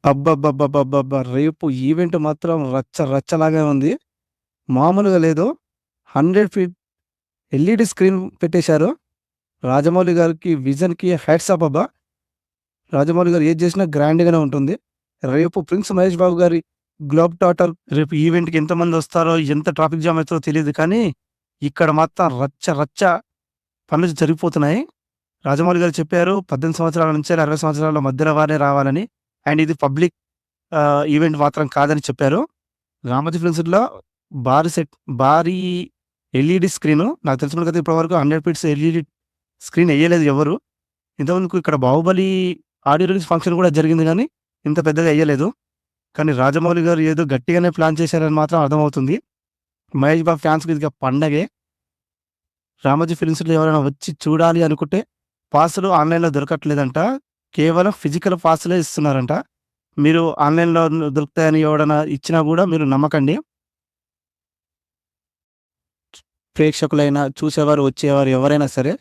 అబ్బబ్బబ్బబ్బబ్బబ్బా! రేపు ఈవెంట్ మాత్రం రచ్చలాగా ఉంది. మామూలుగా లేదు. 100 ఫీట్ ఎల్ఈడీ స్క్రీన్ పెట్టేశారు. రాజమౌళి గారికి విజన్‌కి హ్యాట్స్ ఆఫ్ అబ్బా! రాజమౌళి గారు ఏది చేసినా గ్రాండ్‌గానే ఉంటుంది. రేపు 'ప్రిన్స్ మహేష్ బాబు' గారి 'గ్లోబ్ టాటర్' రేపు ఈవెంట్‌కి ఎంతమందొస్తారో, ఎంత ట్రాఫిక్ జామ్ అయితదో తెలీదు కానీ, ఇక్కడ మాత్రం రచ్చ పనులు జరిగిపోతున్నాయి. రాజమౌళి గారు చెప్పారు 18 సంవత్సరాల నుంచి 60 సంవత్సరాల మధ్యల వారే రావాలని. అండ్ ఇది పబ్లిక్ ఈవెంట్ మాత్రం కాదని చెప్పారు. 'రామోజీ ఫిల్మ్ సిటీలో' భారీ ఎల్ఈడీ స్క్రీను. నాకు తెలిసినంతవరకు ఇప్పటివరకు 100 ఫీట్స్ ఎల్ఈడీ స్క్రీన్ ఎయ్యలేదు ఎవరు. ఇంతకుముందుకు ఇక్కడ 'బాహుబలి' ఆడియో రిలీజ్ ఫంక్షన్ కూడా జరిగింది గానీ, ఇంత పెద్దగా ఎయ్యలేదు. కానీ రాజమౌళి గారు ఏదో గట్టిగానే ప్లాన్ చేశారని మాత్రం అర్థమవుతుంది. మహేష్ బాబు ఫ్యాన్స్‌కి ఇదిక పండగే. 'రామోజీ ఫిల్మ్ సిటీలో' ఎవరైనా వచ్చి చూడాలి అనుకుంటే పాసులు ఆన్‌లైన్‌లో దొరకట్లేదంట. కేవలం ఫిజికల్ పాసులే ఇస్తున్నారంట. మీరు ఆన్‌లైన్‌లో దొరుకుతాయని ఎవడన్నా ఇచ్చినా గూడా మీరు నమ్మకండి. ప్రేక్షకులైనా, చూసేవారు, వచ్చేవారు ఎవరైనా సరే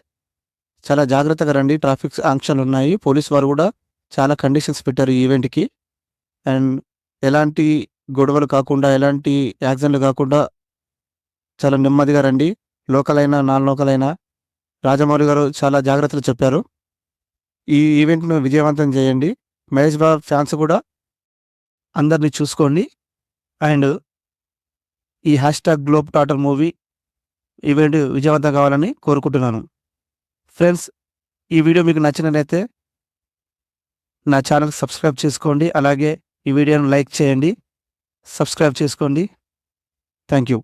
చాలా జాగ్రత్తగా రండి. ట్రాఫిక్ ఆంక్షలున్నాయి. పోలీసు వారు గూడా చాలా కండిషన్స్ పెట్టారు ఈ ఈవెంట్‌కి. అండ్ ఎలాంటి గొడవలు కాకుండా, ఎలాంటి యాక్సిడెంట్‌లు కాకుండా చాలా నెమ్మదిగా రండి. లోకల్ అయినా, నాన్ లోకల్ అయినా రాజమౌళి గారు చాలా జాగ్రత్తలు చెప్పారు. ఈ ఈవెంట్‌ను విజయవంతం చేయండి. మహేష్ బాబు ఫ్యాన్స్ కూడా అందరిని చూసుకోండి. అండ్ ఈ #గ్లోబ్ టాటర్ మూవీ ఈవెంట్ విజయవంతం కావాలని కోరుకుంటున్నాను. ఫ్రెండ్స్, ఈ వీడియో మీకు నచ్చినట్లయితే నా ఛానెల్‌కి సబ్స్క్రైబ్ చేసుకోండి. అలాగే ఈ వీడియోను లైక్ చేయండి. సబ్స్క్రైబ్ చేసుకోండి. Thank you.